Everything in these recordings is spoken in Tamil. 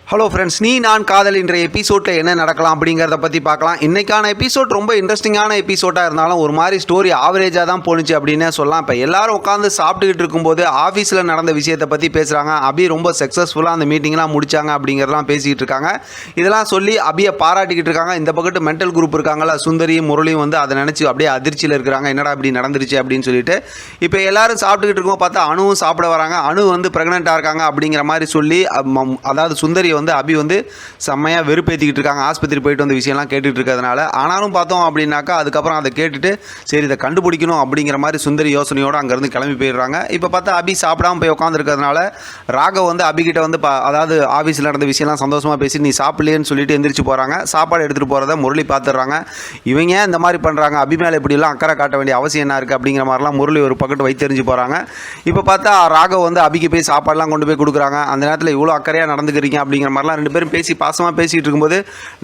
ஹலோ ஃப்ரெண்ட்ஸ், நீ நான் காதல் என்ற எபிசோடில் என்ன நடக்கலாம் அப்படிங்கிறத பற்றி பார்க்கலாம். இன்றைக்கான எபிசோட் ரொம்ப இன்ட்ரெஸ்டிங்கான எபிசோடாக இருந்தாலும் ஒரு மாதிரி ஸ்டோரி ஆவரேஜாக தான் போணுச்சு அப்படின்னே சொல்லலாம். இப்போ எல்லாரும் உட்காந்து சாப்பிட்டுக்கிட்டு இருக்கும்போது ஆஃபீஸில் நடந்த விஷயத்தை பற்றி பேசுகிறாங்க. அபி ரொம்ப சக்ஸஸ்ஃபுல்லாக அந்த மீட்டிங்லாம் முடித்தாங்க அப்படிங்கிறதெல்லாம் பேசிக்கிட்டு இருக்காங்க. இதெல்லாம் சொல்லி அபியை பாராட்டிக்கிட்டு இருக்காங்க. இந்த பக்கத்து மென்டல் குரூப் இருக்காங்களா, சுந்தரியும் முரளியும் வந்து அதை நினச்சி அப்படியே அதிர்ச்சியில் இருக்கிறாங்க. என்னடா இப்படி நடந்துருச்சு அப்படின்னு சொல்லிட்டு இப்போ எல்லாரும் சாப்பிட்டுக்கிட்டு இருக்கோம். பார்த்தா அணுவும் சாப்பிட வராங்க. அணு வந்து ப்ரெக்னெண்ட்டாக இருக்காங்க அப்படிங்கிற மாதிரி சொல்லி, அதாவது சுந்தரி வந்து அபி வந்து செம்மையாக வெறுப்பேற்றிக்கிட்டு இருக்காங்க. ஆஸ்பத்திரி போயிட்டு வந்த விஷயம்லாம் கேட்டுட்டு இருக்கிறதுனால. ஆனாலும் பார்த்தோம் அப்படின்னாக்கா அதுக்கப்புறம் அதை கேட்டுட்டு சரி இதை கண்டுபிடிக்கணும் அப்படிங்கிற மாதிரி சுந்தரி யோசனையோடு அங்கேருந்து கிளம்பி போயிடுறாங்க. இப்போ பார்த்தா அபி சாப்பிடாமல் போய் உட்காந்துருக்கிறதுனால ராகவ் வந்து அபிகிட்ட வந்து அதாவது ஆஃபீஸில் நடந்த விஷயம்லாம் சந்தோஷமாக பேசி நீ சாப்பிடலேன்னு சொல்லிட்டு எந்திரிச்சு போகிறாங்க. சாப்பாடு எடுத்துகிட்டு போகிறத முரளி பார்த்துடுறாங்க. இவங்க இந்த மாதிரி பண்ணுறாங்க, அபி மேலே இப்படிலாம் அக்கறை காட்ட வேண்டிய அவசியம் என்ன இருக்குது அப்படிங்கிற மாதிரிலாம் முரளி ஒரு பக்கத்து வைத்தெறிஞ்சு போகிறாங்க. இப்போ பார்த்தா ராகவ் வந்து அபிக்கு போய் சாப்பாடுலாம் கொண்டு போய் கொடுக்குறாங்க. அந்த நேரத்தில் இவ்வளோ அக்கறையாக நடந்துக்கிறீங்க அப்படிங்கிற மாதிரிலாம் ரெண்டு பேரும் பேசி பாசமாக பேசிகிட்டு இருக்கும்போது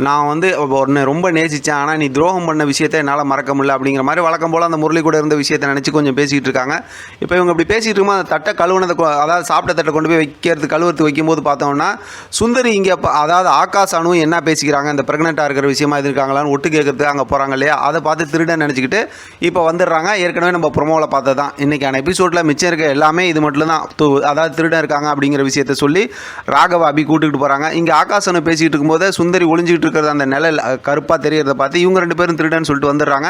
நான் வந்து உன்னை ரொம்ப நேசித்தேன், ஆனால் நீ துரோகம் பண்ண விஷயத்தை என்னால் மறக்க முடியல அப்படிங்கிற மாதிரி வழக்கம் போல் அந்த முரளி கூட இருந்த விஷயத்தை நினச்சி கொஞ்சம் பேசிகிட்டு இருக்காங்க. இப்போ இவங்க இப்படி பேசிகிட்டு இருக்கும்போது அந்த தட்டை கழுவுனதை, அதாவது சாப்பிட்ட தட்டை கொண்டு போய் கழுவுறதுக்கு வைக்கும்போது பார்த்தோம்னா சுந்தரி இங்கே அதாவது ஆகாஷ் அணு என்ன பேசிக்கிறாங்க, இந்த ப்ரெக்னெண்ட்டாக இருக்கிற விஷயமா இது இருக்காங்களான்னு ஒட்டு கேட்கறதுக்கு அங்கே போகிறாங்க இல்லையா, அதை பார்த்து திருடன் நினச்சிக்கிட்டு இப்போ வந்துடுறாங்க. ஏற்கனவே நம்ம ப்ரொமோவில் பார்த்தது தான். இன்றைக்கான எபிசோடில் மிச்சம் இருக்க எல்லாமே இது மட்டும் தான். அதாவது திருடன் இருக்காங்க அப்படிங்கிற விஷயத்தை சொல்லி ராகவ அபி கூட்டுக்கிட்டு போகிறாங்க. இங்கே ஆகாசனை பேசிக்கிட்டு இருக்கும்போது சுந்தரி ஒளிஞ்சிக்கிட்டு இருக்கிறது அந்த நிழல் கருப்பாக தெரியறதை பார்த்து இவங்க ரெண்டு பேரும் திருடன்னு சொல்லிட்டு வந்துடுறாங்க.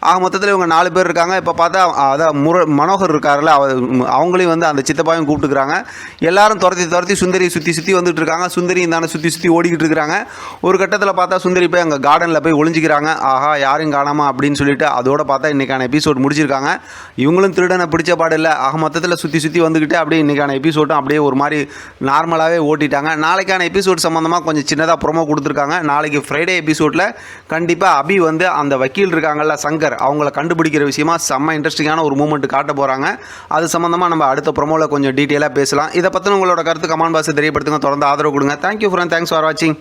ஆக மொத்தத்தில் இவங்க 4 பேர் இருக்காங்க. இப்போ பார்த்தா அதான் மனோகர் இருக்கார்ல, அவங்களையும் வந்து அந்த சித்தப்பாவையும் கூப்பிட்டுக்கிறாங்க. எல்லாரும் துரத்தி சுந்தரி சுற்றி வந்துட்டு இருக்காங்க. சுந்தரியும் தானே சுற்றி ஓடிக்கிட்டு இருக்கிறாங்க. ஒரு கட்டத்தில் பார்த்தா சுந்தரி போய் அங்கே கார்டனில் போய் ஒளிஞ்சிக்கிறாங்க. ஆஹா யாரும் காணாமா அப்படின்னு சொல்லிட்டு அதோட பார்த்தா இன்றைக்கான எபிசோட் முடிச்சிருக்காங்க. இவங்களும் திருடனை பிடிச்ச பாடு இல்லை. ஆக மொத்தத்தில் சுற்றி வந்துக்கிட்டு அப்படியே இன்றைக்கான எபிசோட்டும் அப்படியே ஒரு மாதிரி நார்மலாகவே ஓட்டிட்டாங்க. நாளைக்கான எபிசோட் சம்மந்தமாக கொஞ்சம் சின்னதாக ப்ரோமோ கொடுத்துருக்காங்க. நாளைக்கு ஃப்ரைடே எபிசோடில் கண்டிப்பாக அபி வந்து அந்த வக்கீல் இருக்காங்கல்ல சங்கர், அவங்கள கண்டுபிடிக்கிற விஷயமா செம்ம இன்ட்ரெஸ்டிங்கான ஒரு மூமெண்ட் காட்ட போகிறாங்க. அது சம்மந்தமாக நம்ம அடுத்த ப்ரோமோவில் கொஞ்சம் டீட்டெயிலாக பேசலாம். இதை பற்றின உங்களோட கருத்து கமெண்ட் பாக்ஸில் தெரியப்படுத்துங்க. தொடர்ந்து ஆதரவு கொடுங்க. தேங்க்யூ ஃப்ரெண்ட், தேங்க்ஸ் ஃபார் வாட்சிங்.